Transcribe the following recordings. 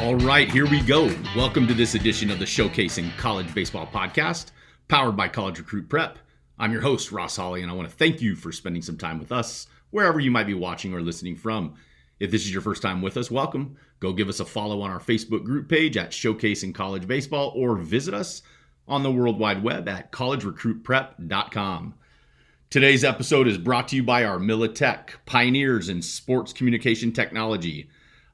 All right, here we go. Welcome to this edition of the Showcasing College Baseball podcast, powered by College Recruit Prep. I'm your host, Ross Hawley, and I want to thank you for spending some time with us, wherever you might be watching or listening from. If this is your first time with us, welcome. Go give us a follow on our Facebook group page at Showcasing College Baseball, or visit us on the World Wide Web at collegerecruitprep.com. Today's episode is brought to you by our Militech, pioneers in sports communication technology.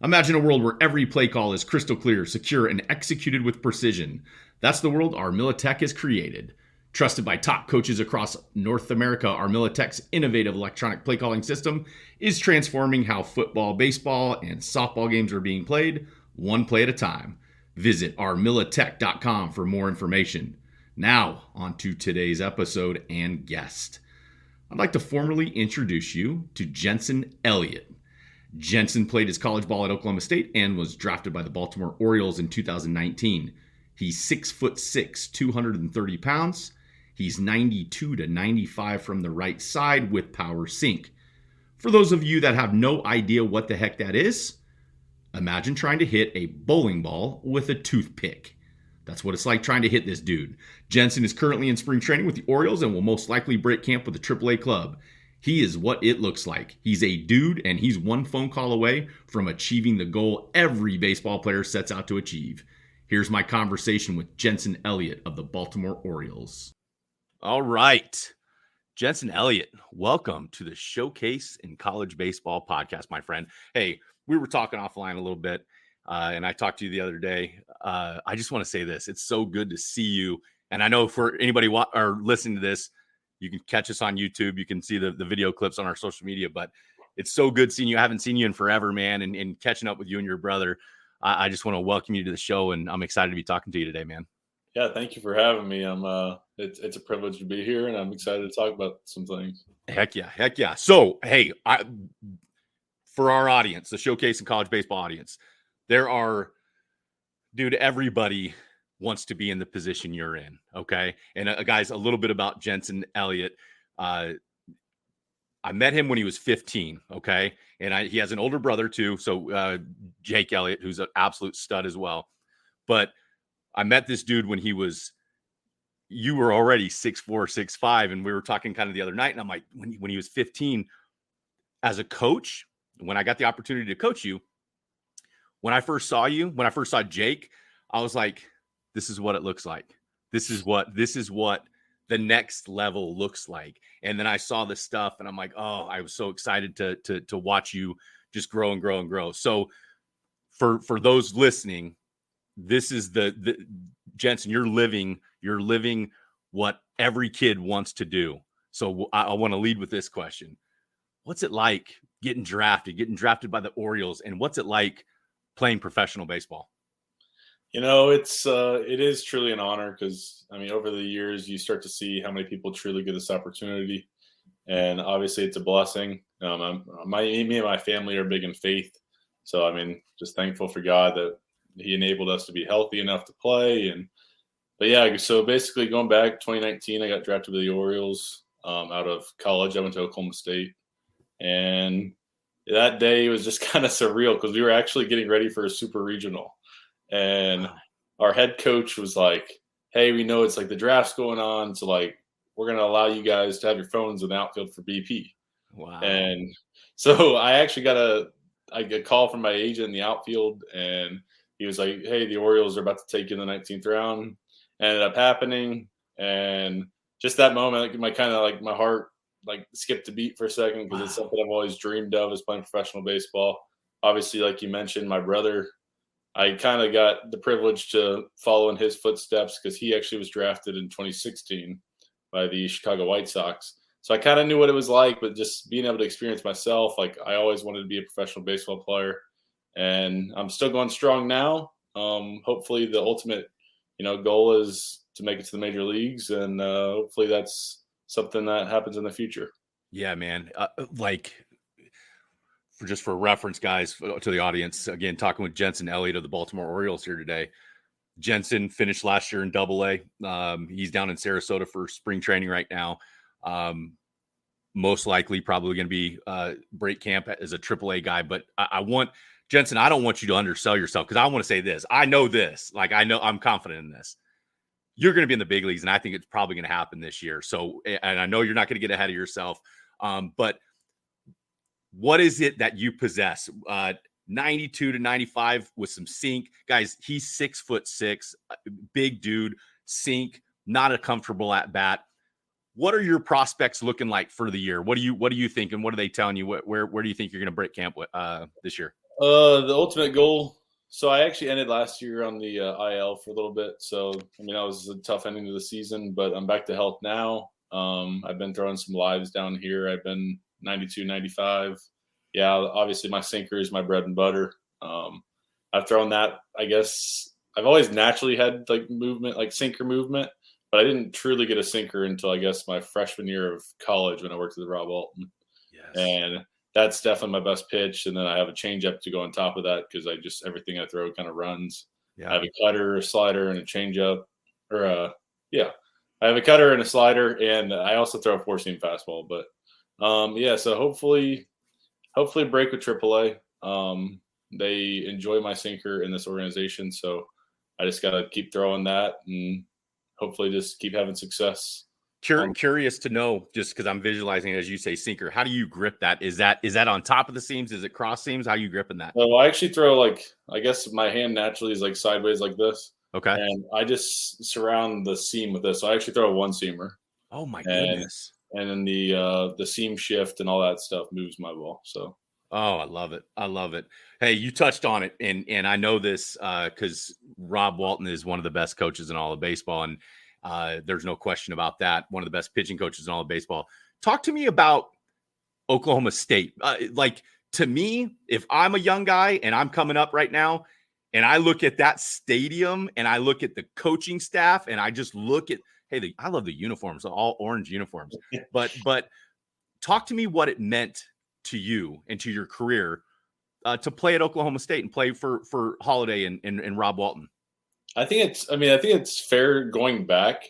Imagine a world where every play call is crystal clear, secure, and executed with precision. That's the world our Militech has created. Trusted by top coaches across North America, our Militech's innovative electronic play calling system is transforming how football, baseball, and softball games are being played, one play at a time. Visit ourmilitech.com for more information. Now, on to today's episode and guest. I'd like to formally introduce you to Jensen Elliott. Jensen played his college ball at Oklahoma State and was drafted by the Baltimore Orioles in 2019. He's 6'6", 230 pounds. He's 92 to 95 from the right side with power sink. For those of you that have no idea what the heck that is, imagine trying to hit a bowling ball with a toothpick. That's what it's like trying to hit this dude. Jensen is currently in spring training with the Orioles and will most likely break camp with the AAA club. He is what it looks like. He's a dude, and he's one phone call away from achieving the goal every baseball player sets out to achieve. Here's my conversation with Jensen Elliott of the Baltimore Orioles. All right. Jensen Elliott, welcome to the Showcase in College Baseball podcast, my friend. Hey, we were talking offline a little bit, and I talked to you the other day. I just want to say this. It's so good to see you. And I know for anybody or listening to this, you can catch us on YouTube. You can see the video clips on our social media, but it's so good seeing you. I haven't seen you in forever, man, and catching up with you and your brother. I just want to welcome you to the show, and I'm excited to be talking to you today, man. Yeah, thank you for having me. It's a privilege to be here, and I'm excited to talk about some things. Heck yeah. So, hey, for our audience, the Showcase in College Baseball audience, everybody wants to be in the position you're in, okay? And guys, a little bit about Jensen Elliott. I met him when he was 15, okay? And he has an older brother too, so Jake Elliott, who's an absolute stud as well. But I met this dude when you were already 6'4", 6'5", and we were talking kind of the other night, and I'm like, when he was 15, as a coach, when I got the opportunity to coach you, when I first saw Jake, I was like, this is what it looks like. This is what the next level looks like. And then I saw this stuff and I'm like, oh, I was so excited to watch you just grow and grow and grow. So for those listening, this is the Jensen, you're living what every kid wants to do. So I want to lead with this question. What's it like getting drafted by the Orioles, and what's it like playing professional baseball? You know, it is truly an honor because, I mean, over the years, you start to see how many people truly get this opportunity. And obviously, it's a blessing. Me and my family are big in faith. So, I mean, just thankful for God that he enabled us to be healthy enough to play. But yeah, so basically going back 2019, I got drafted by the Orioles out of college. I went to Oklahoma State. And that day was just kind of surreal because we were actually getting ready for a super regional. And our head coach was like, hey, we know it's like the draft's going on. So like, we're going to allow you guys to have your phones in the outfield for BP. Wow. And so I actually got a call from my agent in the outfield, and he was like, hey, the Orioles are about to take you in the 19th round. Ended up happening. And just that moment, my heart like skipped a beat for a second because It's something I've always dreamed of, is playing professional baseball. Obviously, like you mentioned, my brother, I kind of got the privilege to follow in his footsteps because he actually was drafted in 2016 by the Chicago White Sox. So I kind of knew what it was like, but just being able to experience myself, like I always wanted to be a professional baseball player, and I'm still going strong now. Hopefully the ultimate, goal is to make it to the major leagues, and hopefully that's something that happens in the future. Yeah, man. For reference, guys, to the audience, again, talking with Jensen Elliott of the Baltimore Orioles here today. Jensen finished last year in Double-A. He's down in Sarasota for spring training right now. Most likely probably going to be break camp as a Triple-A guy. But I want Jensen, I don't want you to undersell yourself, because I want to say this. I know this. Like, I'm confident in this. You're going to be in the big leagues, and I think it's probably going to happen this year. So, and I know you're not going to get ahead of yourself, but what is it that you possess? 92 to 95 with some sink. Guys, he's 6'6", big dude, sink, not a comfortable at bat. What are your prospects looking like for the year? What do you think, and what are they telling you? Where do you think you're going to break camp this year? The ultimate goal. So I actually ended last year on the IL for a little bit. So I mean, that was a tough ending to the season, but I'm back to health now. I've been throwing some lives down here. I've been 92, 95. Yeah, obviously my sinker is my bread and butter. I've thrown that. I guess I've always naturally had like movement, like sinker movement, but I didn't truly get a sinker until I guess my freshman year of college when I worked at the Rob Walton. Yes. And that's definitely my best pitch. And then I have a changeup to go on top of that because everything I throw kind of runs. Yeah. I have a cutter, a slider, and a changeup. I have a cutter and a slider, and I also throw a four-seam fastball. But so hopefully break with AAA. They enjoy my sinker in this organization, so I just got to keep throwing that and hopefully just keep having success. Curious to know, just because I'm visualizing it as you say sinker, how do you grip that? Is that on top of the seams? Is it cross seams? How are you gripping that? So I actually throw I guess my hand naturally is like sideways like this. Okay. And I just surround the seam with this. So I actually throw a one-seamer. Oh my goodness. And then the seam shift and all that stuff moves my ball. So I love it. I love it. Hey, you touched on it, and I know this because Rob Walton is one of the best coaches in all of baseball, and there's no question about that. One of the best pitching coaches in all of baseball. Talk to me about Oklahoma State. To me, if I'm a young guy and I'm coming up right now, and I look at that stadium and I look at the coaching staff and I just look at, I love the uniforms, all orange uniforms. But talk to me what it meant to you and to your career to play at Oklahoma State and play for Holiday and Rob Walton. I think it's fair going back.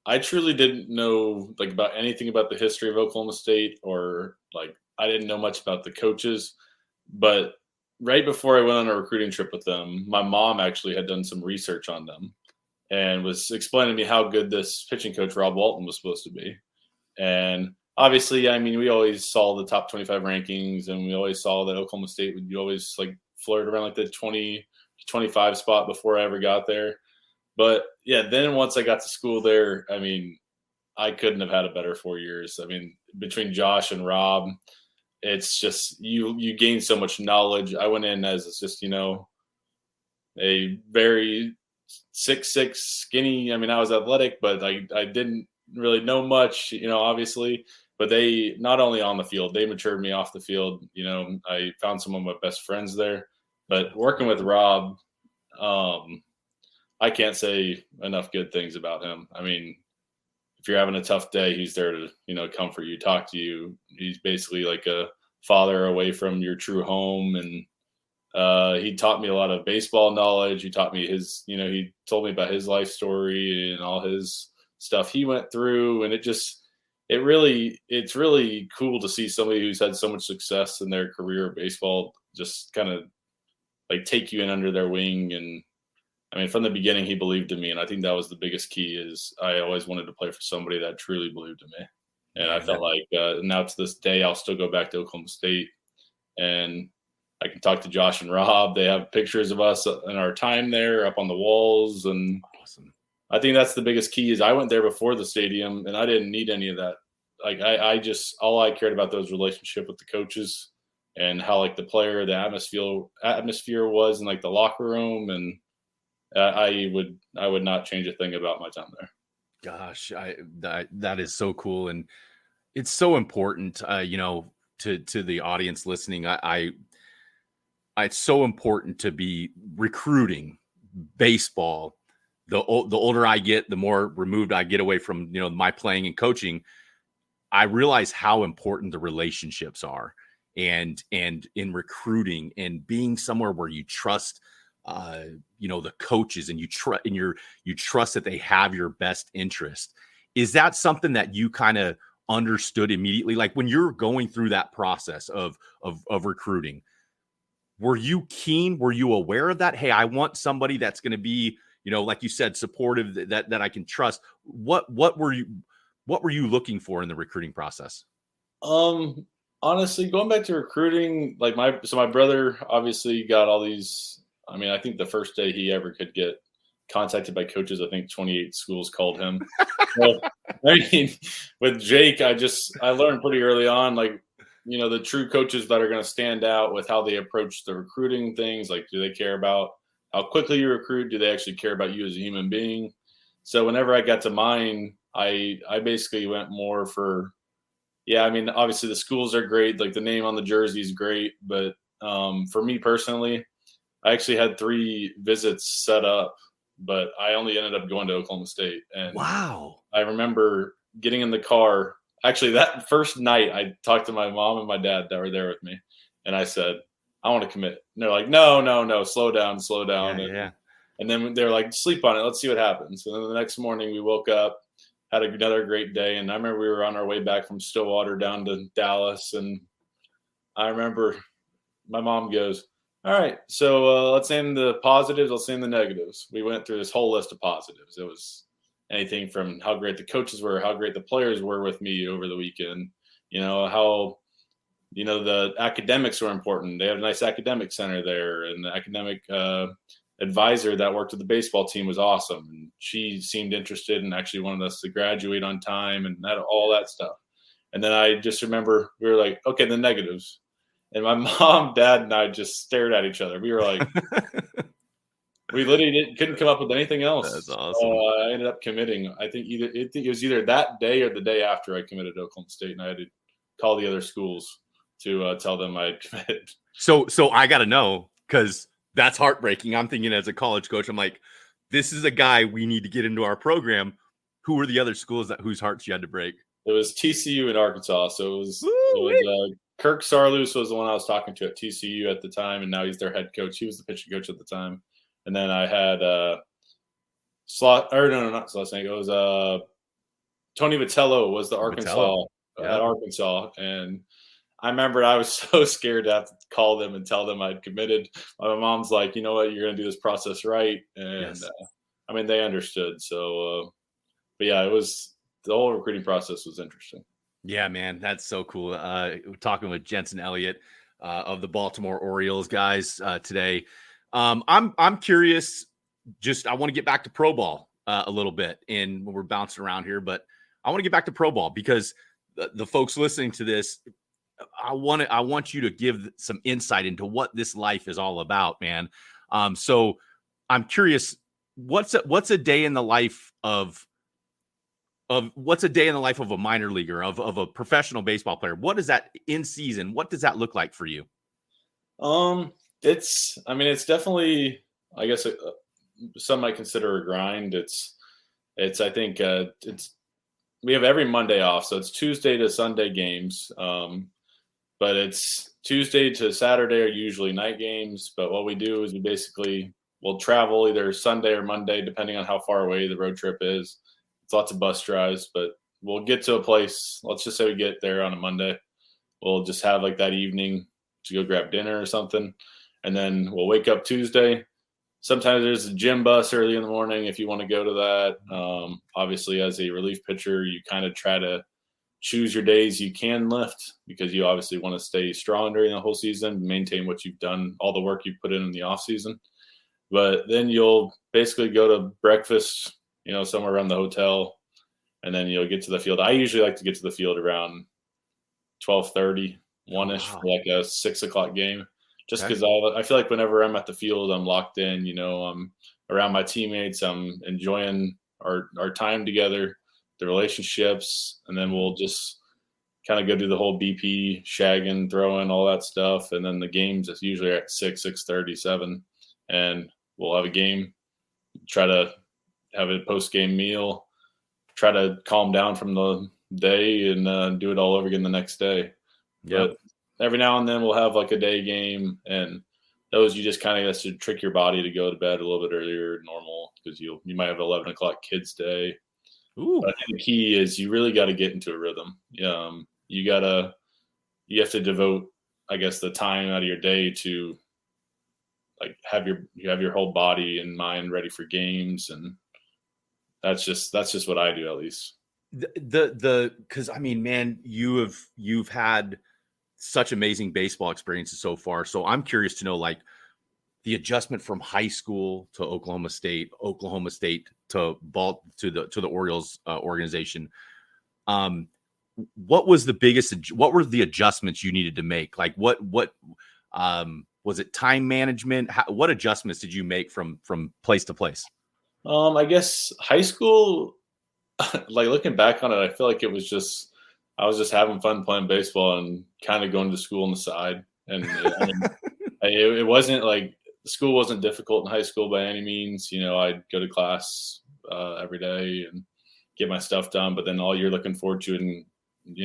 I truly didn't know about anything about the history of Oklahoma State, or I didn't know much about the coaches. But right before I went on a recruiting trip with them, my mom actually had done some research on them and was explaining to me how good this pitching coach Rob Walton was supposed to be. And obviously, I mean, we always saw the top 25 rankings, and we always saw that Oklahoma State would always flirt around the 20 25 spot before I ever got there. But yeah, then once I got to school there, I mean, I couldn't have had a better 4 years. I mean, between Josh and Rob, it's just you gain so much knowledge. I went in as just a very 6'6" skinny. I mean, I was athletic, but I didn't really know much, obviously. But they, not only on the field, they matured me off the field. I found some of my best friends there. But working with Rob, I can't say enough good things about him. I mean, if you're having a tough day, he's there to, comfort you, talk to you. He's basically like a father away from your true home. And he taught me a lot of baseball knowledge. He taught me he told me about his life story and all his stuff he went through. And it's really cool to see somebody who's had so much success in their career of baseball just kind of take you in under their wing. And I mean, from the beginning, he believed in me. And I think that was the biggest key, is I always wanted to play for somebody that truly believed in me. And I felt now to this day, I'll still go back to Oklahoma State and I can talk to Josh and Rob. They have pictures of us in our time there up on the walls. And awesome. I think that's the biggest key, is I went there before the stadium and I didn't need any of that. All I cared about was relationship with the coaches and how the player, the atmosphere was in the locker room. And I would not change a thing about my time there. Gosh, that is so cool. And it's so important, to the audience listening. It's so important to be recruiting baseball. The older I get, the more removed I get away from, my playing and coaching. I realize how important the relationships are, and in recruiting and being somewhere where you trust, the coaches, and you trust that they have your best interest. Is that something that you kind of understood immediately? When you're going through that process of recruiting, Were you keen? Were you aware of that? Hey, I want somebody that's going to be, like you said, supportive, that I can trust. What were you looking for in the recruiting process? Honestly, going back to recruiting, like my brother obviously got all these. I mean, I think the first day he ever could get contacted by coaches, I think 28 schools called him. Well, I mean, with Jake, I learned pretty early on, like, the true coaches that are going to stand out with how they approach the recruiting things. Like, do they care about how quickly you recruit? Do they actually care about you as a human being? So whenever I got to mine, I basically went more for, yeah, I mean, obviously the schools are great. Like the name on the jersey is great. But for me personally, I actually had 3 visits set up, but I only ended up going to Oklahoma State. And Wow. I remember getting in the car. Actually, that first night, I talked to my mom and my dad that were there with me, and I said, "I want to commit." And they're like, "No, no, no, slow down, slow down." And then they're like, "Sleep on it. Let's see what happens." And then the next morning, we woke up, had another great day, and I remember we were on our way back from Stillwater down to Dallas, and I remember my mom goes, "All right, so let's name the positives. Let's name the negatives." We went through this whole list of positives. It was anything from how great the coaches were, how great the players were with me over the weekend, how, the academics were important. They had a nice academic center there, and the academic advisor that worked with the baseball team was awesome. And she seemed interested and actually wanted us to graduate on time and all that stuff. And then I just remember we were like, okay, the negatives. And my mom, dad, and I just stared at each other. We were like, we literally couldn't come up with anything else. That's awesome. I ended up committing. I think it was either that day or the day after I committed to Oklahoma State, and I had to call the other schools to tell them I had committed. So I got to know, because that's heartbreaking. I'm thinking as a college coach, I'm like, this is a guy we need to get into our program. Who were the other schools whose hearts you had to break? It was TCU in Arkansas. So it was Kirk Sarloos was the one I was talking to at TCU at the time, and now he's their head coach. He was the pitching coach at the time. And then I had not Slot Snake. It was Tony Vitello was the Arkansas at Arkansas. And I remember I was so scared to have to call them and tell them I'd committed. My mom's like, you know what, you're going to do this process right. And I mean, they understood. So, but yeah, the whole recruiting process was interesting. Yeah, man, that's so cool. Talking with Jensen, Elliott of the Baltimore Orioles guys today. I'm curious. I want to get back to pro ball a little bit, and we're bouncing around here, but I want to get back to pro ball because the folks listening to this, I want you to give some insight into what this life is all about, man. So I'm curious, what's a day in the life of a minor leaguer, of a professional baseball player? What is that in season? What does that look like for you? It's definitely, I guess, some might consider a grind. I think we have every Monday off. So it's Tuesday to Sunday games. But it's Tuesday to Saturday are usually night games. But what we do is we'll travel either Sunday or Monday, depending on how far away the road trip is. It's lots of bus drives, but we'll get to a place. Let's just say we get there on a Monday. We'll just have like that evening to go grab dinner or something. And then we'll wake up Tuesday. Sometimes there's a gym bus early in the morning if you want to go to that. Obviously, as a relief pitcher, you kind of try to choose your days you can lift because you obviously want to stay strong during the whole season, maintain what you've done, all the work you've put in the off season. But then you'll basically go to breakfast, somewhere around the hotel, and then you'll get to the field. I usually like to get to the field around 12:30, 1-ish for like a 6 o'clock game. Just because I feel like whenever I'm at the field, I'm locked in, I'm around my teammates. I'm enjoying our time together, the relationships, and then we'll just kind of go do the whole BP, shagging, throwing, all that stuff. And then the games is usually at 6:30, 7, and we'll have a game, try to have a post-game meal, try to calm down from the day and do it all over again the next day. Yep. But every now and then we'll have like a day game, and those you just kind of have to trick your body to go to bed a little bit earlier than normal because you might have 11 o'clock kids day. Ooh. But I think the key is you really got to get into a rhythm. You have to devote, I guess, the time out of your day to like you have your whole body and mind ready for games, and that's just what I do, at least. Because I mean, man, you've had such amazing baseball experiences so far. So I'm curious to know, like, the adjustment from high school to Oklahoma State to the Orioles organization. What was the biggest? What were the adjustments you needed to make? Like, what was it? Time management? What adjustments did you make from place to place? I guess high school, like looking back on it, I feel like I was just having fun playing baseball and kind of going to school on the side. And I mean, it wasn't like school wasn't difficult in high school by any means. You know, I'd go to class every day and get my stuff done. But then all you're looking forward to in,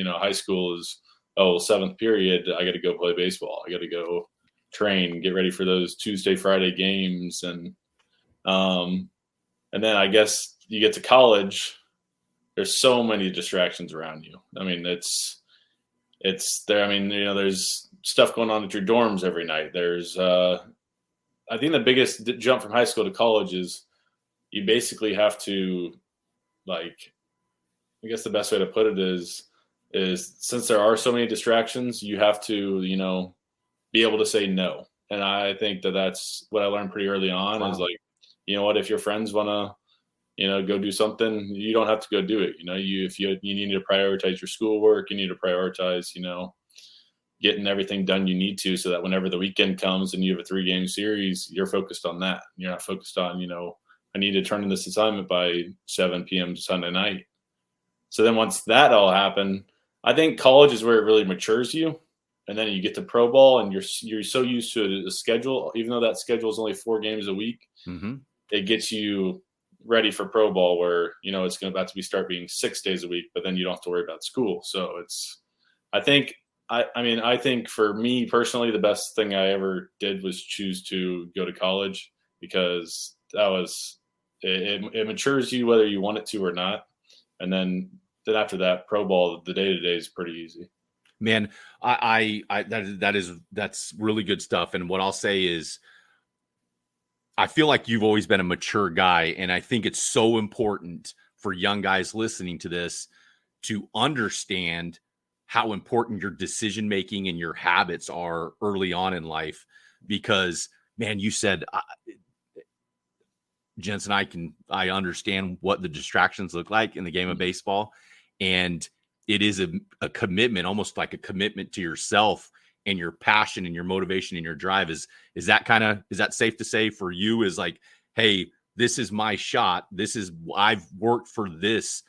high school is, oh, seventh period, I got to go play baseball. I got to go train, get ready for those Tuesday, Friday games. And then I guess you get to college, there's so many distractions around you. I mean, it's there. I mean, there's stuff going on at your dorms every night. There's, I think the biggest jump from high school to college is you basically have to, like, I guess the best way to put it is since there are so many distractions, you have to, be able to say no. And I think that's what I learned pretty early on. Wow. Is like, you know what, if your friends want to, go do something, you don't have to go do it. If you need to prioritize your schoolwork, you need to prioritize, getting everything done you need to, so that whenever the weekend comes and you have a 3-game series, you're focused on that. You're not focused on, I need to turn in this assignment by 7 p.m. Sunday night. So then once that all happened, I think college is where it really matures you. And then you get to pro ball and you're so used to a schedule, even though that schedule is only 4 games a week, It gets you ready for pro ball where, it's going to start being 6 days a week, but then you don't have to worry about school. So I think for me personally, the best thing I ever did was choose to go to college, because it matures you whether you want it to or not. And then after that, pro ball, the day-to-day is pretty easy. Man, that's really good stuff. And what I'll say is, I feel like you've always been a mature guy, and I think it's so important for young guys listening to this to understand how important your decision making and your habits are early on in life. Because, man, you said, Jensen, I understand what the distractions look like in the game of baseball, and it is a commitment, almost like a commitment to yourself and your passion and your motivation and your drive. Is that safe to say for you, is like, hey, this is my shot. I've worked for this.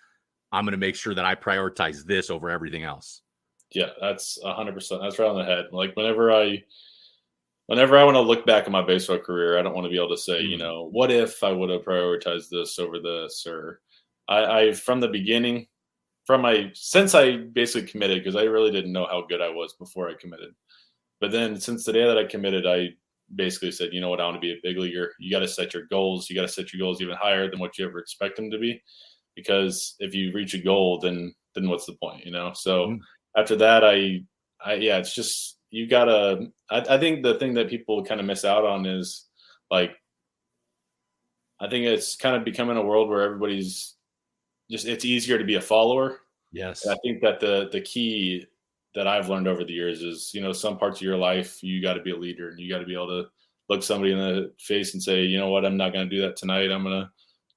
I'm going to make sure that I prioritize this over everything else. Yeah, that's 100%. That's right on the head. Like whenever I want to look back at my baseball career, I don't want to be able to say, what if I would have prioritized this over this, or I from the beginning, since I basically committed, because I really didn't know how good I was before I committed. But then since the day that I committed, I basically said, you know what, I want to be a big leaguer. You got to set your goals. You got to set your goals even higher than what you ever expect them to be. Because if you reach a goal, then what's the point, So after that, it's just, you gotta, I think the thing that people kind of miss out on is, like, I think it's kind of becoming a world where everybody's just, it's easier to be a follower. Yes. And I think that the key that I've learned over the years is, some parts of your life, you got to be a leader, and you got to be able to look somebody in the face and say, you know what, I'm not going to do that tonight. I'm going to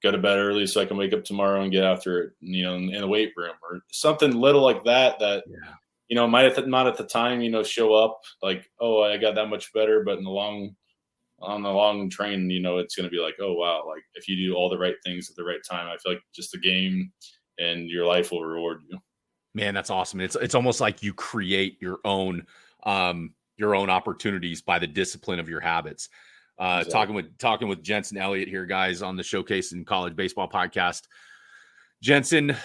go to bed early so I can wake up tomorrow and get after it, in the weight room, or something little like that, might have not at the time, show up like, oh, I got that much better. But on the long train, it's going to be like, oh, wow. Like if you do all the right things at the right time, I feel like just the game and your life will reward you. Man, that's awesome. It's almost like you create your own opportunities by the discipline of your habits. Exactly. Talking with Jensen Elliott here, guys, on the Showcase in College Baseball podcast. Jensen,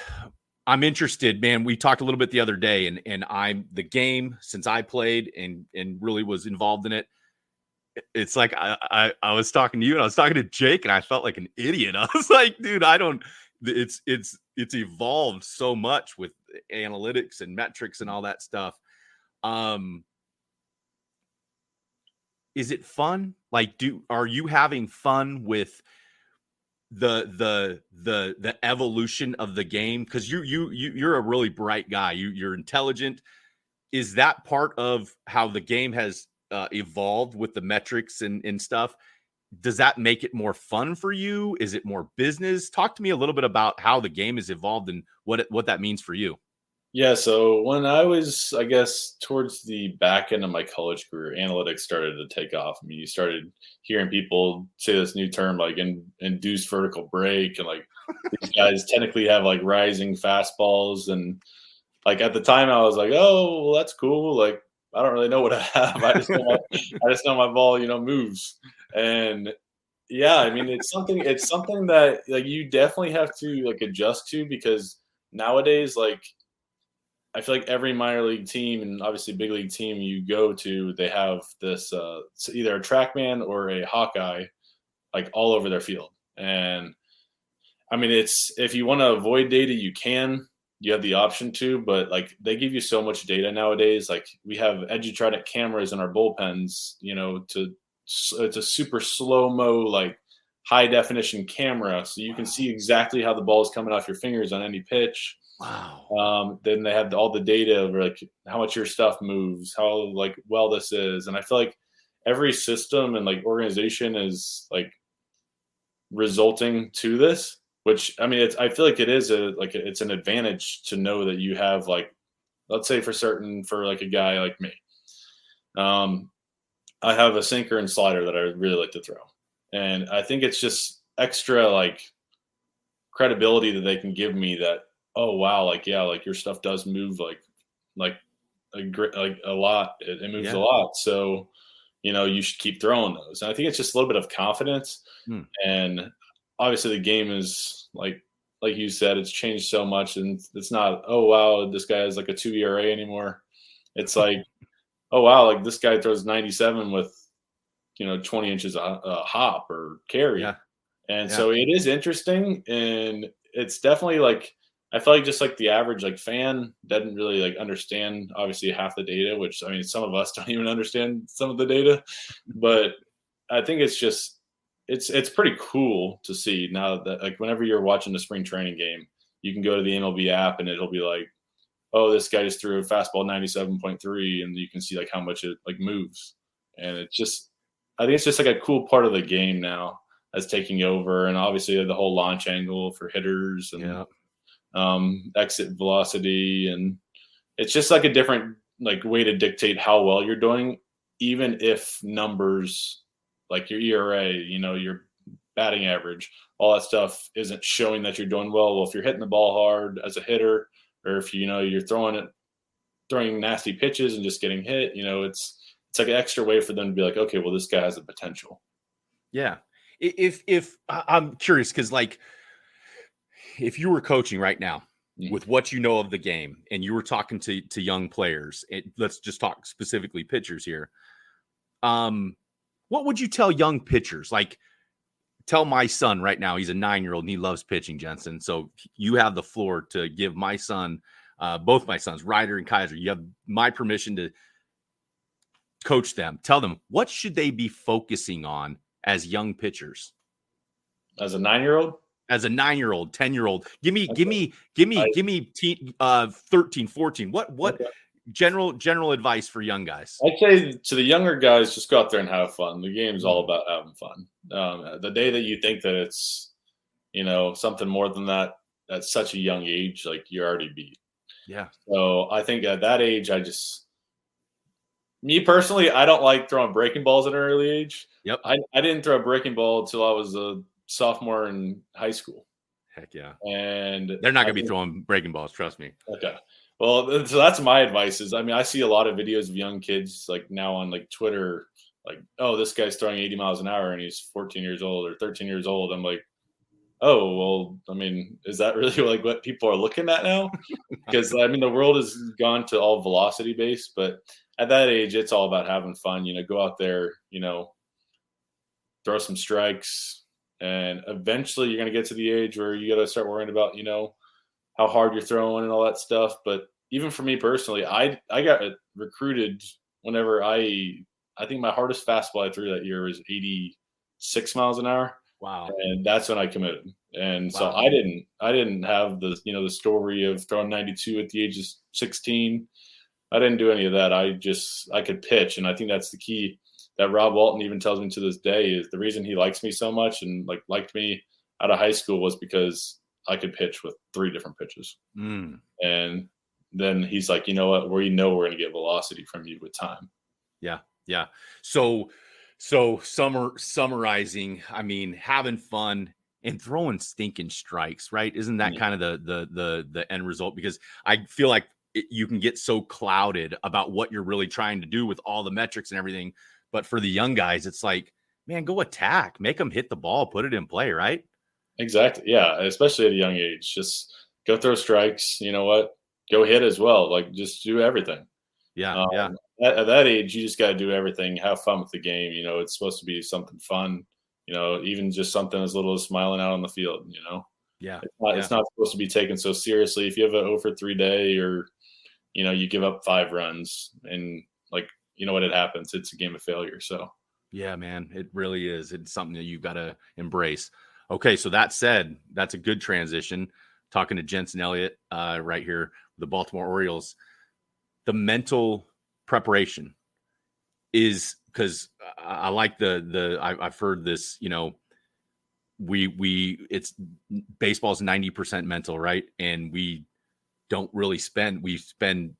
I'm interested, man. We talked a little bit the other day, and I'm the game, since I played and really was involved in it. It's like I was talking to you and I was talking to Jake, and I felt like an idiot. I was like, dude, it's evolved so much with analytics and metrics and all that stuff. is it fun? Like, are you having fun with the evolution of the game? Because you're a really bright guy. You're intelligent. Is that part of how the game has evolved with the metrics and stuff? Does that make it more fun for you? Is it more business? Talk to me a little bit about how the game has evolved and what that means for you. Yeah, so when I was, I guess, towards the back end of my college career, analytics started to take off. I mean, you started hearing people say this new term like induced vertical break, and like these guys technically have like rising fastballs. And like at the time, I was like, oh, well, that's cool. Like I don't really know what I have. I just know my ball, moves. And yeah, I mean, it's something that like you definitely have to like adjust to, because nowadays, like I feel like every minor league team and obviously big league team you go to, they have this it's either a TrackMan or a Hawkeye like all over their field. And I mean, it's if you want to avoid data, you can. You have the option to, but like they give you so much data nowadays. Like we have Edutron cameras in our bullpens, it's a super slow mo, like high definition camera, so you can see exactly how the ball is coming off your fingers on any pitch. Wow. Then they have all the data of like how much your stuff moves, how like well this is, and I feel like every system and like organization is like resulting to this. Which I mean, I feel like it is it's an advantage to know that you have like, let's say for like a guy like me, I have a sinker and slider that I really like to throw, and I think it's just extra like credibility that they can give me that, oh wow, like yeah, like your stuff does move like a lot. It moves a lot, so you should keep throwing those. And I think it's just a little bit of confidence. And obviously the game is like you said, it's changed so much, and it's not, oh wow, this guy has like a 2 ERA anymore. It's like, oh wow, like this guy throws 97 with 20 inches a hop or carry. And so it is interesting, and it's definitely like I feel like just like the average like fan doesn't really like understand obviously half the data, which I mean some of us don't even understand some of the data, but I think it's just it's pretty cool to see now that like whenever you're watching the spring training game, you can go to the MLB app and it'll be like, oh, this guy just threw a fastball 97.3, and you can see like how much it like moves. And it's just I think it's just like a cool part of the game now that's taking over, and obviously the whole launch angle for hitters and exit velocity, and it's just like a different like way to dictate how well you're doing, even if numbers like your ERA, your batting average, all that stuff isn't showing that you're doing well. Well, if you're hitting the ball hard as a hitter, or if you're throwing nasty pitches and just getting hit, it's like an extra way for them to be like, okay, well, this guy has the potential. Yeah. If I'm curious, because like if you were coaching right now with what you know of the game and you were talking to young players, let's just talk specifically pitchers here. What would you tell young pitchers? Like tell my son right now, he's a 9-year-old and he loves pitching, Jensen. So you have the floor to give my son, both my sons, Ryder and Kaiser, you have my permission to coach them. Tell them, what should they be focusing on as young pitchers? As a 9-year-old? As a 9-year-old, 10-year-old, give me 13, 14. What general advice for young guys? I'd say to the younger guys, just go out there and have fun. The game's all about having fun. The day that you think that it's, something more than that at such a young age, like you're already beat. Yeah. So I think at that age, me personally, I don't like throwing breaking balls at an early age. Yep. I didn't throw a breaking ball until I was a sophomore in high school. Heck yeah. And they're not going to be throwing breaking balls. Trust me. Okay. Well, so that's my advice is, I mean, I see a lot of videos of young kids like now on like Twitter, like, oh, this guy's throwing 80 miles an hour and he's 14 years old or 13 years old. I'm like, oh, well, I mean, is that really like what people are looking at now? Because I mean, the world has gone to all velocity based, but at that age, it's all about having fun, go out there, throw some strikes, and eventually you're going to get to the age where you got to start worrying about, how hard you're throwing and all that stuff. But even for me personally, I got recruited whenever I I think my hardest fastball I threw that year was 86 miles an hour. Wow. And that's when I committed. And so Wow. I didn't have the, the story of throwing 92 at the age of 16. I didn't do any of that. I could pitch. And I think that's the key that Rob Walton even tells me to this day is the reason he likes me so much and liked me out of high school was because I could pitch with 3 different pitches. And then he's like, you know what, we're going to get velocity from you with time. Yeah. Yeah. So summarizing, I mean, having fun and throwing stinking strikes, right? Isn't that kind of the end result? Because I feel like you can get so clouded about what you're really trying to do with all the metrics and everything. But for the young guys, it's like, man, go attack, make them hit the ball, put it in play, right? Exactly. Yeah. Especially at a young age, just go throw strikes. You know what? Go hit as well. Just do everything. Yeah. Yeah. At that age, you just got to do everything. Have fun with the game. It's supposed to be something fun. Even just something as little as smiling out on the field. Yeah. It's not supposed to be taken so seriously. If you have an 0 for 3 day, or you give up 5 runs, and what it happens, it's a game of failure. So yeah, man, it really is. It's something that you've got to embrace. Okay, so that said, that's a good transition. Talking to Jensen Elliott right here, the Baltimore Orioles. The mental preparation is because I like I've heard this, it's baseball's 90% mental, right? And we spend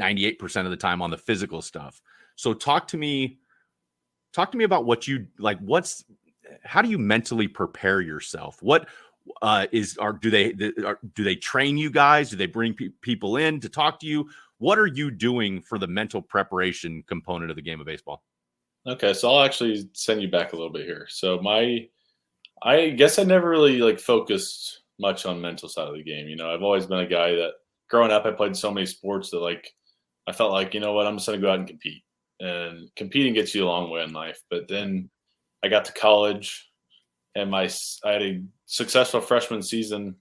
98% of the time on the physical stuff. So talk to me about what you like. How do you mentally prepare yourself? Do they train you guys? Do they bring people in to talk to you? What are you doing for the mental preparation component of the game of baseball? Okay, so I'll actually send you back a little bit here. So I guess I never really focused much on mental side of the game. I've always been a guy that growing up, I played so many sports that I felt like, you know what, I'm just going to go out and compete. And competing gets you a long way in life. But then I got to college, and I had a successful freshman season.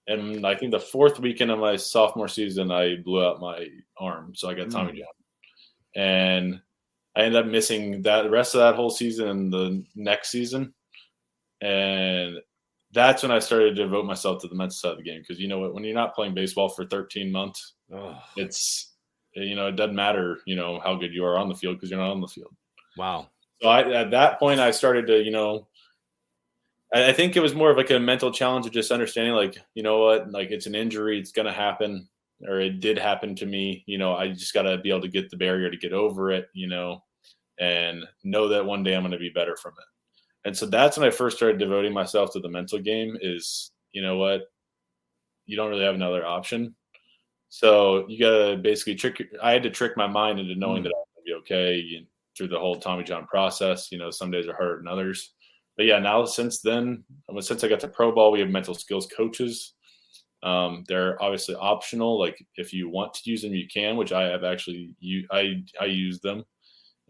And I think the 4th weekend of my sophomore season, I blew out my arm. So I got Tommy John. And I ended up missing the rest of that whole season and the next season. And that's when I started to devote myself to the mental side of the game. Because when you're not playing baseball for 13 months, it doesn't matter, how good you are on the field because you're not on the field. Wow. So at that point, I started to, I think it was more of a mental challenge of just understanding, it's an injury, it's going to happen, or it did happen to me. I just got to be able to get the barrier to get over it, and know that one day I'm going to be better from it. And so that's when I first started devoting myself to the mental game is, you don't really have another option. So you got to basically I had to trick my mind into knowing that I was going to be okay through the whole Tommy John process. Some days are harder than others. But yeah, now since I got to pro ball, we have mental skills coaches. They're obviously optional. If you want to use them, you can, which I have actually, I use them.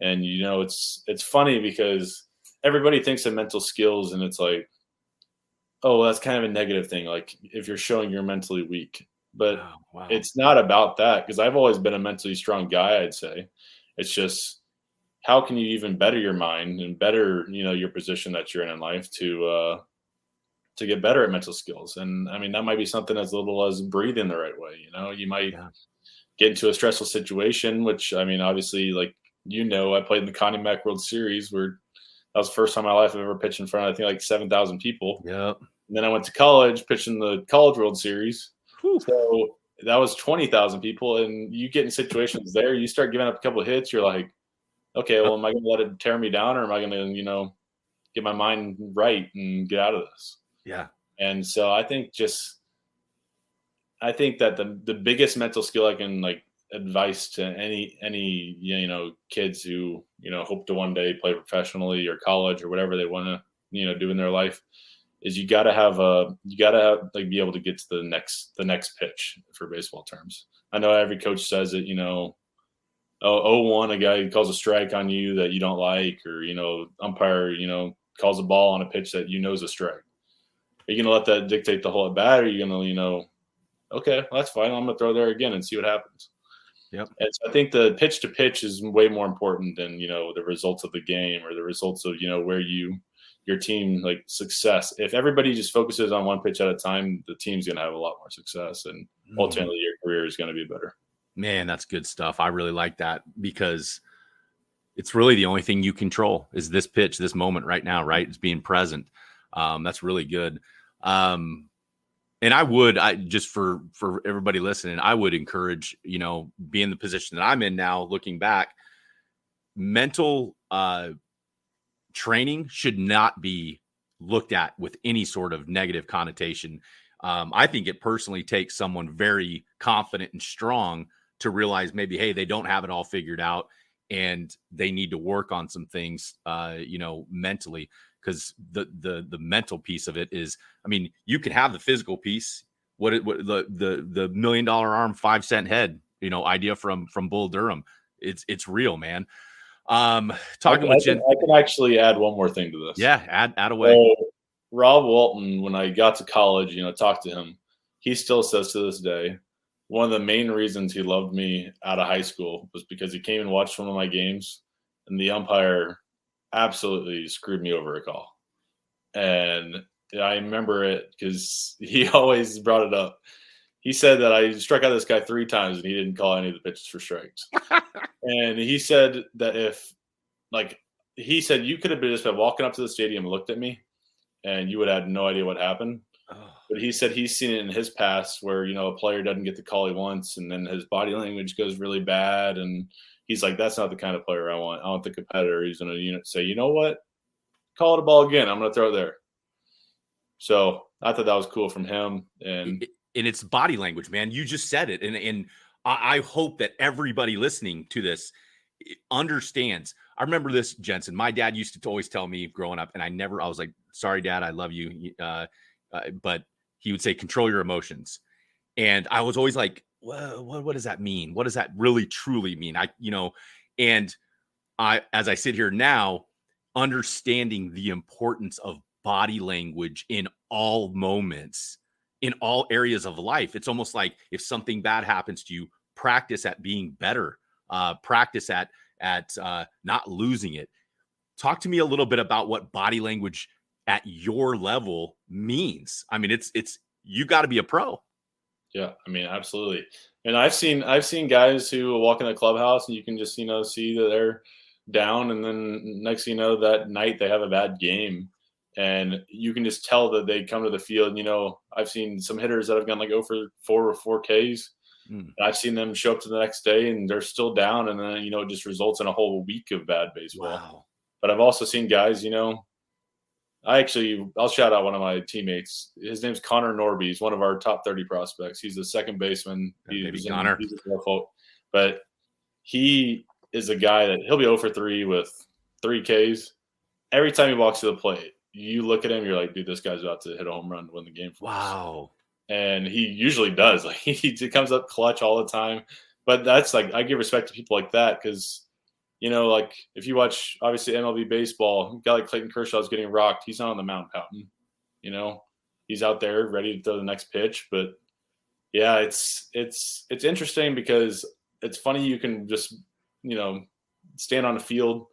And, it's funny because everybody thinks of mental skills and it's like, oh, well, that's kind of a negative thing. If you're showing you're mentally weak, but It's not about that. Cause I've always been a mentally strong guy, I'd say. It's just, how can you even better your mind and better, your position that you're in life to get better at mental skills? And I mean, that might be something as little as breathing the right way. You might get into a stressful situation, which I mean, obviously, I played in the Connie Mack World Series where that was the first time in my life I've ever pitched in front of, I think 7,000 people. Yep. And then I went to college, pitched in the College World Series. Whew. So that was 20,000 people. And you get in situations there, you start giving up a couple of hits. You're like, okay, well, am I going to let it tear me down, or am I going to, get my mind right and get out of this? Yeah. And so I think that the biggest mental skill I can advice to any kids who hope to one day play professionally or college or whatever they want to do in their life is you got to be able to get to the next pitch, for baseball terms. I know every coach says it, 0-1, a guy calls a strike on you that you don't like, or umpire calls a ball on a pitch that is a strike. Are you gonna let that dictate the whole at bat, or are you gonna okay, well, that's fine, I'm gonna throw there again and see what happens? Yep. And so I think the pitch to pitch is way more important than, the results of the game or the results of, where your team like success. If everybody just focuses on one pitch at a time, the team's going to have a lot more success, and ultimately your career is going to be better. Man, that's good stuff. I really like that because it's really the only thing you control is this pitch, this moment right now, right? It's being present. That's really good. And I just for everybody listening, I would encourage, be in the position that I'm in now, looking back, mental training should not be looked at with any sort of negative connotation. I think it personally takes someone very confident and strong to realize maybe, hey, they don't have it all figured out and they need to work on some things, mentally, because the mental piece of it is, I mean, you can have the physical piece, what the $1 million arm, 5-cent head, idea from Bull Durham. It's real, man. Talking with Jen, I can actually add one more thing to this. Yeah, add away. So, Rob Walton, when I got to college, talked to him, he still says to this day, one of the main reasons he loved me out of high school was because he came and watched one of my games, and the umpire absolutely screwed me over a call. And I remember it because he always brought it up. He said that I struck out this guy 3 times and he didn't call any of the pitches for strikes. And he said that you could have just been walking up to the stadium and looked at me and you would have had no idea what happened. But he said he's seen it in his past where, a player doesn't get the call he wants and then his body language goes really bad. And he's like, that's not the kind of player I want. I want the competitor who's going to say, you know what? Call it a ball again. I'm going to throw it there. So I thought that was cool from him. And it's body language, man. You just said it. And I hope that everybody listening to this understands. I remember this, Jensen. My dad used to always tell me growing up, and I was like, sorry, Dad, I love you. But he would say, control your emotions. And I was always like, well, what does that mean? What does that really truly mean? As I sit here now, understanding the importance of body language in all moments, in all areas of life. It's almost like if something bad happens to you, practice at being better, practice at not losing it. Talk to me a little bit about what body language at your level means. I mean, it's you got to be a pro. Yeah, I mean, absolutely. And I've seen guys who walk in the clubhouse and you can just, see that they're down. And then next thing you know, that night they have a bad game. And you can just tell that they come to the field. I've seen some hitters that have gone like 0 for 4 or 4Ks. And I've seen them show up to the next day and they're still down. And then, it just results in a whole week of bad baseball. Wow. But I've also seen guys, I'll shout out one of my teammates. His name's Connor Norby. He's one of our top 30 prospects. He's the second baseman. He's a but he is a guy that he'll be 0 for 3 with 3 Ks. Every time he walks to the plate, you look at him, you're like, dude, this guy's about to hit a home run to win the game for us. Wow. And he usually does. Like he comes up clutch all the time. But that's like, I give respect to people like that because, like if you watch obviously MLB baseball, a guy like Clayton Kershaw is getting rocked. He's not on the mound pouting. He's out there ready to throw the next pitch. But yeah, it's interesting because it's funny you can just stand on the field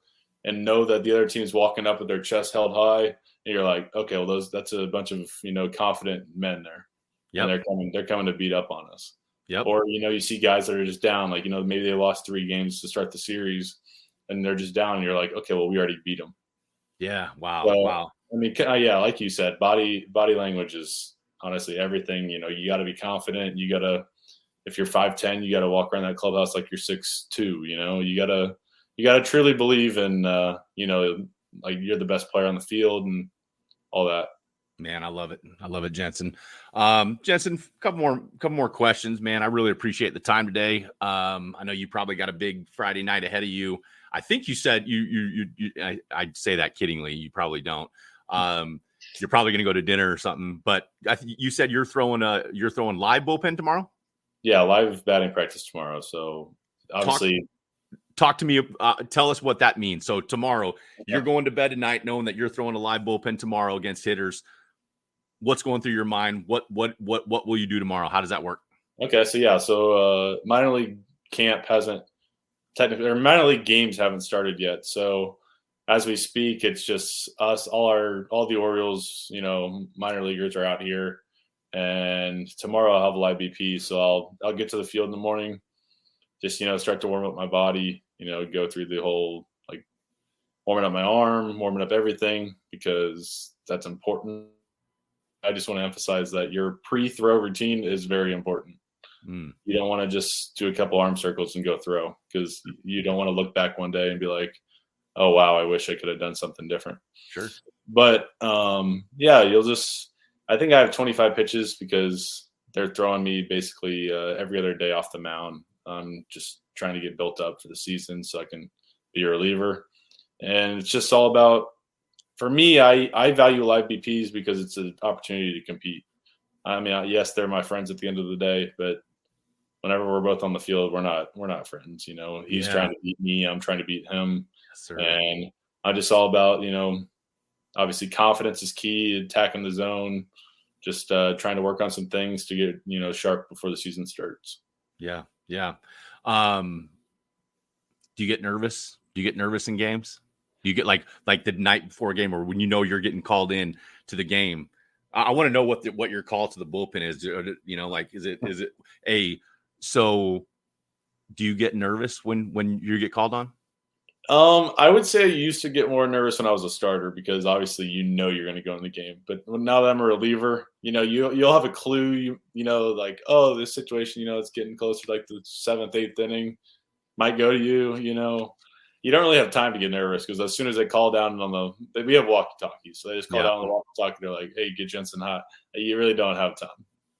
and know that the other team's walking up with their chest held high, and you're like, okay, well that's a bunch of confident men there. Yep. And they're coming to beat up on us. Yep. Or you see guys that are just down, like maybe they lost 3 games to start the series, and they're just down, and you're like, okay, well we already beat them. Yeah. Wow. So, wow. I mean, yeah, like you said, body language is honestly everything. You got to be confident. You got to, if you're 5'10", you got to walk around that clubhouse like you're 6'2". You got to truly believe in, like you're the best player on the field and all that. Man, I love it. I love it, Jensen. Jensen, couple more questions, man. I really appreciate the time today. I know you probably got a big Friday night ahead of you. I think you said I'd say that kiddingly. You probably don't. You're probably going to go to dinner or something, but you said you're throwing live bullpen tomorrow. Yeah. Live batting practice tomorrow. So obviously talk to me. Tell us what that means. So tomorrow you're going to bed tonight, knowing that you're throwing a live bullpen tomorrow against hitters. What's going through your mind? What will you do tomorrow? How does that work? Okay. So minor league camp hasn't technically, or minor league games haven't started yet. So as we speak, it's just us, all the Orioles, minor leaguers are out here. And tomorrow I'll have a live BP. So I'll get to the field in the morning, just, start to warm up my body, go through the whole, like, warming up my arm, warming up everything, because that's important. I just want to emphasize that your pre-throw routine is very important. You don't want to just do a couple arm circles and go throw, because you don't want to look back one day and be like, oh, wow, I wish I could have done something different. Sure. But, I think I have 25 pitches because they're throwing me basically every other day off the mound. I'm just trying to get built up for the season so I can be a reliever. And it's just all about, for me, I value live BPs because it's an opportunity to compete. I mean, yes, they're my friends at the end of the day, but whenever we're both on the field, we're not friends. He's trying to beat me, I'm trying to beat him. Yes, sir. And I'm just all about, obviously confidence is key, attacking the zone, just trying to work on some things to get, sharp before the season starts. Yeah. Yeah. Do you get nervous? Do you get nervous in games? Do you get like the night before a game, or when you're getting called in to the game? I want to know what your call to the bullpen is. Is it so do you get nervous when you get called on? I would say I used to get more nervous when I was a starter, because obviously you're going to go in the game. But now that I'm a reliever, you'll have a clue. Like, oh, this situation, it's getting closer to like the 7th, 8th inning, might go to you. You don't really have time to get nervous, because as soon as they call down we have walkie-talkies, so they just call down on the walkie-talkie. They're like, hey, get Jensen hot. You really don't have time.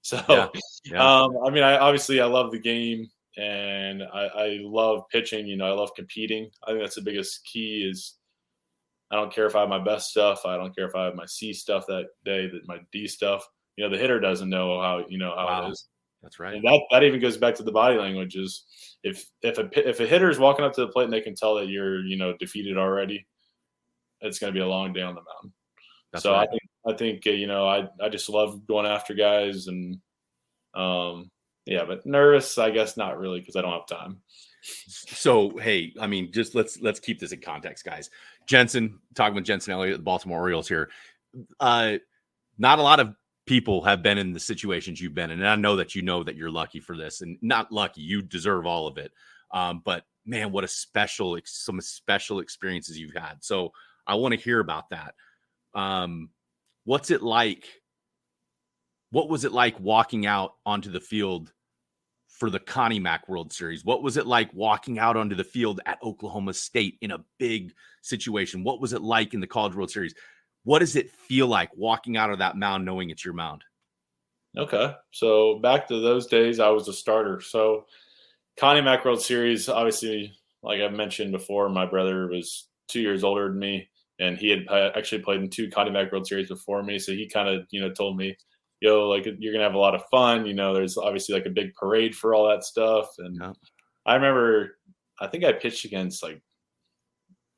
So, I mean, I love the game. And I love pitching, I love competing. I think that's the biggest key is I don't care if I have my best stuff. I don't care if I have my C stuff that day, my D stuff. The hitter doesn't know how it is. That's right. And that even goes back to the body language is if a hitter is walking up to the plate and they can tell that you're, defeated already, it's going to be a long day on the mound. That's so right. I think I just love going after guys and, yeah, but nervous, I guess not really, because I don't have time. So, hey, I mean, just let's keep this in context, guys. Jensen, talking with Jensen Elliott, the Baltimore Orioles here. Not a lot of people have been in the situations you've been in, and I know that you're lucky for this, and not lucky, you deserve all of it. But man, what some special experiences you've had. So I want to hear about that. What's it like? What was it like walking out onto the field for the Connie Mack World Series? What was it like walking out onto the field at Oklahoma State in a big situation? What was it like in the College World Series? What does it feel like walking out of that mound knowing it's your mound? Okay. So back to those days, I was a starter. So Connie Mack World Series, obviously, like I mentioned before, my brother was 2 years older than me, and he had actually played in 2 Connie Mack World Series before me. So he kind of, told me, like, you're going to have a lot of fun. There's obviously like a big parade for all that stuff. And I remember, I think I pitched against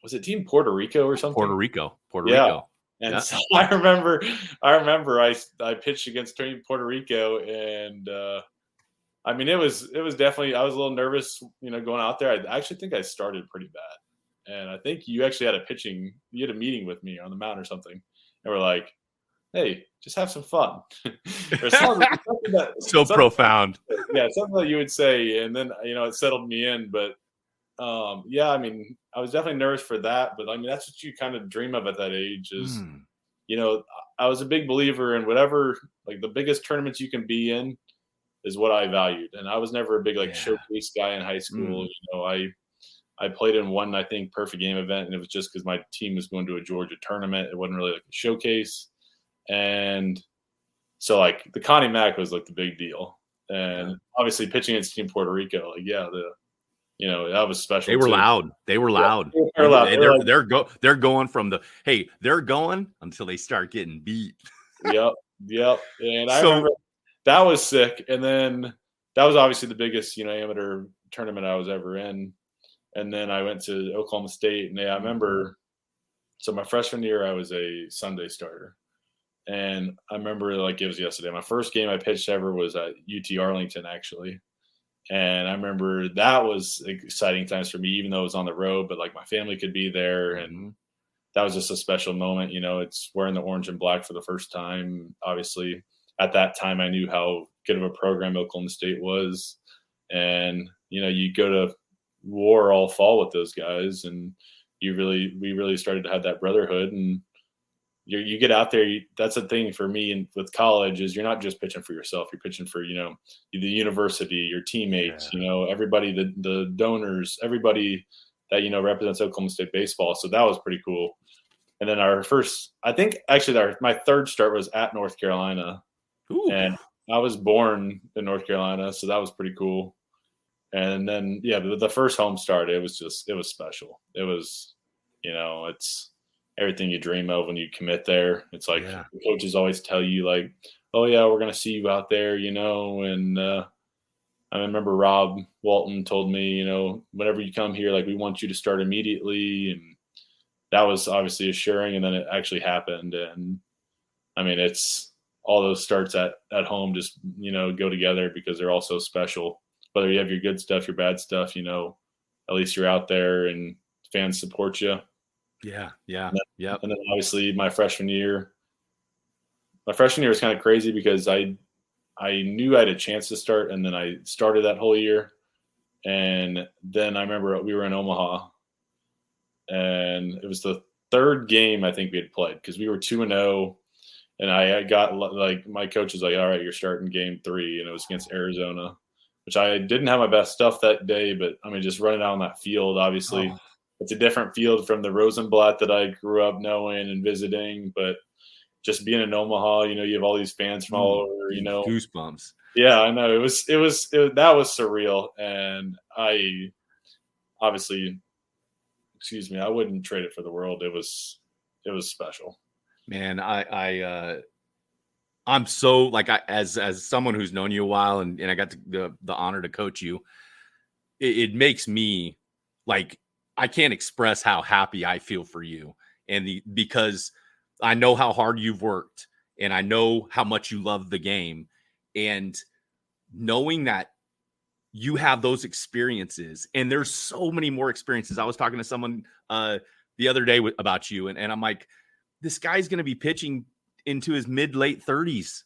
was it Team Puerto Rico or something? Puerto Rico. And so I remember I pitched against Team Puerto Rico, and I mean, it was definitely, I was a little nervous, going out there. I actually think I started pretty bad. And I think you actually you had a meeting with me on the mound or something. And we're like, hey, just have some fun. Or something profound. Something that you would say. And then, it settled me in. But I mean, I was definitely nervous for that. But I mean, that's what you kind of dream of at that age is, I was a big believer in whatever, like the biggest tournaments you can be in is what I valued. And I was never a big showcase guy in high school. I played in one, I think, perfect game event. And it was just because my team was going to a Georgia tournament. It wasn't really like a showcase. And so like the Connie Mack was like the big deal. And obviously pitching against Team Puerto Rico, that was special. They were loud. They were loud. They're going from they're going until they start getting beat. Yep. And I remember that was sick. And then that was obviously the biggest, amateur tournament I was ever in. And then I went to Oklahoma State, and I remember, so my freshman year, I was a Sunday starter. And I remember like it was yesterday. My first game I pitched ever was at UT Arlington, actually. And I remember that was exciting times for me, even though it was on the road, but like my family could be there. And that was just a special moment. It's wearing the orange and black for the first time. Obviously, at that time, I knew how good of a program Oklahoma State was. And, you go to war all fall with those guys. And we really started to have that brotherhood. And you get out there. That's the thing for me and with college is you're not just pitching for yourself. You're pitching for, the university, your teammates, everybody, the donors, everybody that, represents Oklahoma State baseball. So that was pretty cool. And then my third start was at North Carolina. Ooh. And I was born in North Carolina. So that was pretty cool. And then, the first home start, it was special. It was, it's everything you dream of when you commit there. It's like the coaches always tell you like, oh yeah, we're going to see you out there, and I remember Rob Walton told me, whenever you come here, like we want you to start immediately. And that was obviously assuring. And then it actually happened. And I mean, it's all those starts at home just, go together because they're all so special. Whether you have your good stuff, your bad stuff, at least you're out there and fans support you. Yeah. And then obviously my freshman year was kind of crazy because I knew I had a chance to start, and then I started that whole year. And then I remember we were in Omaha, and it was the third game I think we had played because we were 2-0. And I got like my coach was like, all right, you're starting game 3. And it was against Arizona, which I didn't have my best stuff that day. But I mean, just running out on that field, obviously. It's a different field from the Rosenblatt that I grew up knowing and visiting, but just being in Omaha, you have all these fans from all over, goosebumps. Yeah, I know. That was surreal. And I obviously, I wouldn't trade it for the world. It was special. Man, I'm so like, as someone who's known you a while and I got the honor to coach you, it makes me like, I can't express how happy I feel for you because I know how hard you've worked and I know how much you love the game, and knowing that you have those experiences and there's so many more experiences. I was talking to someone the other day about you and I'm like, this guy's going to be pitching into his mid-late 30s.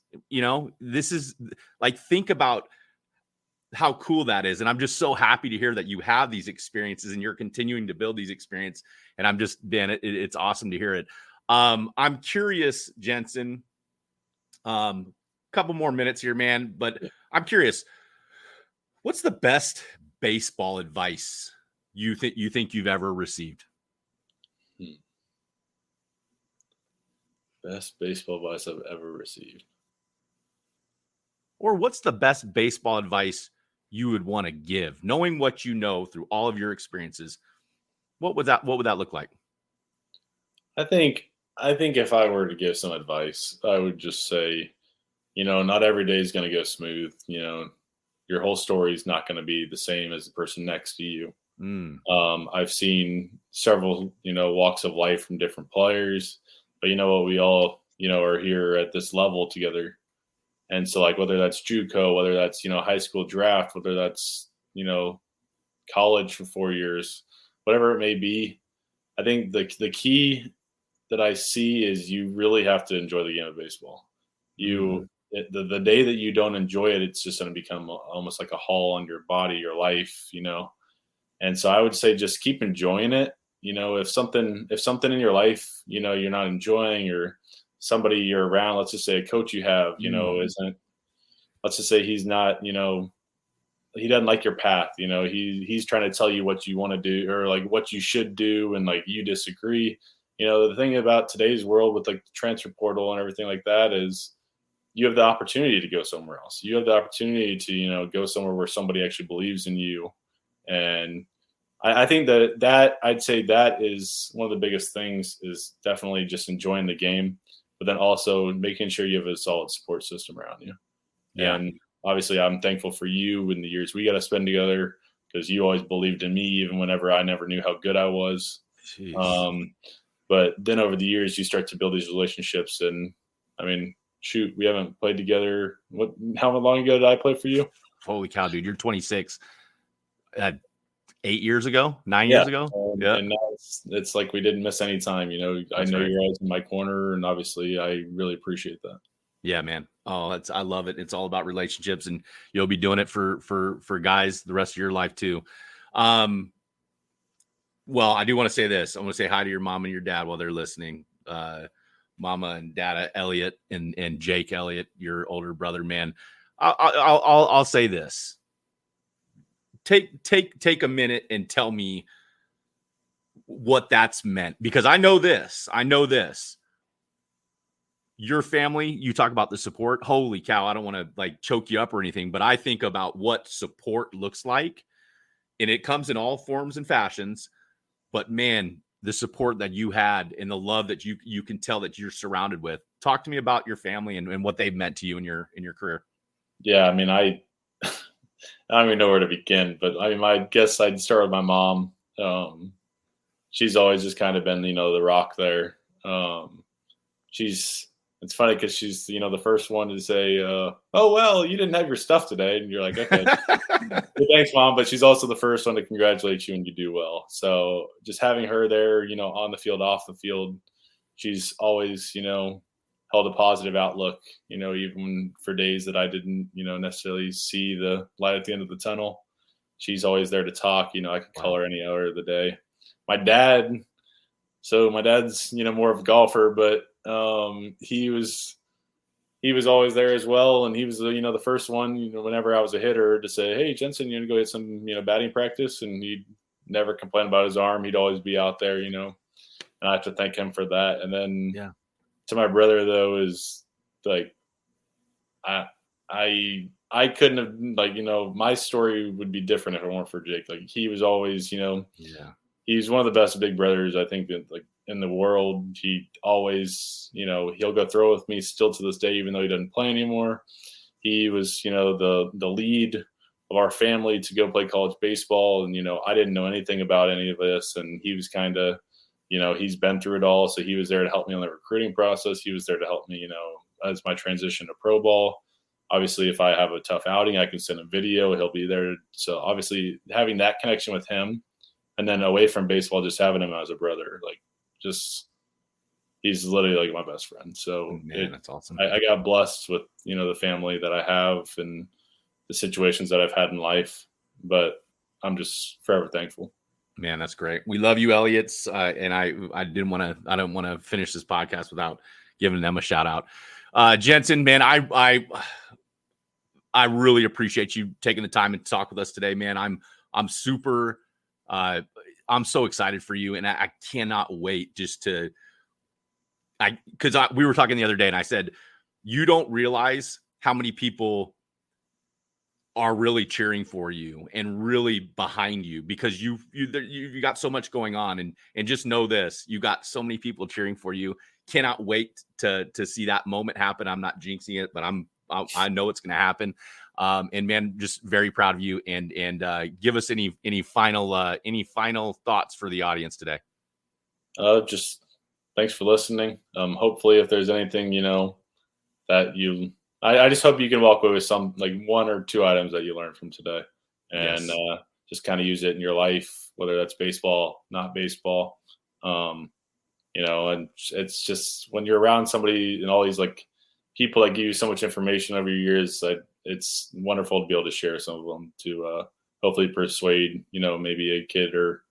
This is like, think about how cool that is. And I'm just so happy to hear that you have these experiences and you're continuing to build these experiences. And I'm just, man, it's awesome to hear it. I'm curious, Jensen, couple more minutes here, man, but I'm curious, what's the best baseball advice you think you've ever received? Best baseball advice I've ever received. Or what's the best baseball advice you would want to give, knowing what you know through all of your experiences? What would that look like? I think if I were to give some advice, I would just say, not every day is going to go smooth. Your whole story is not going to be the same as the person next to you. I've seen several, walks of life from different players, but we all, are here at this level together. And so like, whether that's JUCO, whether that's, high school draft, whether that's, college for 4 years, whatever it may be, I think the key that I see is you really have to enjoy the game of baseball. The day that you don't enjoy it, it's just going to become almost like a haul on your body, your life, And so I would say just keep enjoying it. If something in your life, you're not enjoying, or somebody you're around, let's just say a coach you have, isn't, let's just say he's not, he doesn't like your path, he's trying to tell you what you want to do or like what you should do. And like, you disagree. The thing about today's world with like the transfer portal and everything like that is you have the opportunity to go somewhere else. You have the opportunity to, go somewhere where somebody actually believes in you. And I think that I'd say that is one of the biggest things, is definitely just enjoying the game, but then also making sure you have a solid support system around you. Yeah. And obviously I'm thankful for you in the years we got to spend together, because you always believed in me, even whenever I never knew how good I was. But then over the years, you start to build these relationships. And I mean, shoot, we haven't played together. How long ago did I play for you? holy cow, dude, you're 26. 8 years ago, 9 years ago. And now it's like we didn't miss any time. I know you're always in my corner, and obviously I really appreciate that. Yeah, man. Oh, I love it. It's all about relationships, and you'll be doing it for guys the rest of your life too. Well, I do want to say this. I want to say hi to your mom and your dad while they're listening. Mama and Dada Elliott and Jake Elliott, your older brother, man. I'll say this. Take a minute and tell me what that's meant, because I know this. Your family, you talk about the support. Holy cow, I don't want to like choke you up or anything, but I think about what support looks like, and it comes in all forms and fashions. But man, the support that you had and the love that you can tell that you're surrounded with. Talk to me about your family and what they've meant to you in your career. Yeah, I mean, I don't even know where to begin, but I mean, I guess I'd start with my mom. She's always just kind of been, the rock there. It's funny because she's, the first one to say, oh, well, you didn't have your stuff today. And you're like, okay, well, thanks, Mom. But she's also the first one to congratulate you when you do well. So just having her there, on the field, off the field, she's always, held a positive outlook, even for days that I didn't, necessarily see the light at the end of the tunnel. She's always there to talk. I could call her any hour of the day. My dad's, more of a golfer, but he was always there as well. And he was, the first one, whenever I was a hitter to say, hey, Jensen, you want to go get some, batting practice? And he'd never complain about his arm. He'd always be out there, and I have to thank him for that. And then to my brother, though, is like, I couldn't have, my story would be different if it weren't for Jake. Like, he was always, he's one of the best big brothers, I think, that in the world. He always, he'll go throw with me still to this day, even though he doesn't play anymore. He was, the lead of our family to go play college baseball. And, I didn't know anything about any of this. And he was kind of, he's been through it all. So he was there to help me on the recruiting process. He was there to help me, as my transition to pro ball. Obviously, if I have a tough outing, I can send a video. He'll be there. So obviously having that connection with him, and then away from baseball, just having him as a brother, he's literally like my best friend. So that's awesome. I got blessed with, the family that I have and the situations that I've had in life, but I'm just forever thankful. Man, that's great. We love you, Elliott's. And I don't want to finish this podcast without giving them a shout out. Jensen, man, I really appreciate you taking the time to talk with us today, man. I'm super, I'm so excited for you, and I cannot wait because we were talking the other day, and I said, you don't realize how many people are really cheering for you and really behind you, because you got so much going on, and just know this, you got so many people cheering for you. Cannot wait to see that moment happen. I'm not jinxing it, but I know it's going to happen. And man, just very proud of you, and give us any final thoughts for the audience today. Just thanks for listening. Hopefully if there's anything, that I just hope you can walk away with some, like, one or two items that you learned from today, and just kind of use it in your life, whether that's baseball, not baseball. And it's just when you're around somebody and all these like people that give you so much information over years, it's wonderful to be able to share some of them to hopefully persuade, maybe a kid or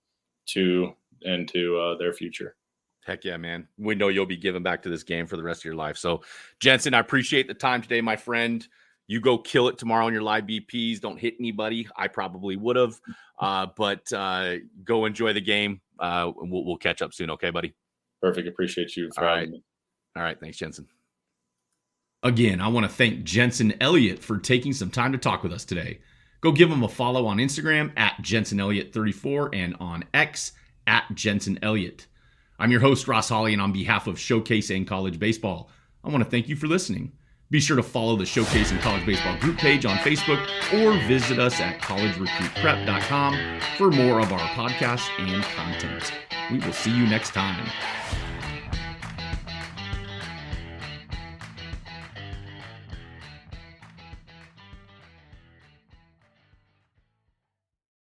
two into their future. Heck yeah, man. We know you'll be giving back to this game for the rest of your life. So, Jensen, I appreciate the time today, my friend. You go kill it tomorrow in your live BPs. Don't hit anybody. I probably would have. But go enjoy the game. We'll catch up soon. Okay, buddy? Perfect. Appreciate you for having me. All right. Thanks, Jensen. Again, I want to thank Jensen Elliott for taking some time to talk with us today. Go give him a follow on Instagram at JensenElliott34 and on X at Jensen Elliott. I'm your host, Ross Hawley, and on behalf of Showcase and College Baseball, I want to thank you for listening. Be sure to follow the Showcase and College Baseball group page on Facebook, or visit us at collegerecruitprep.com for more of our podcasts and content. We will see you next time.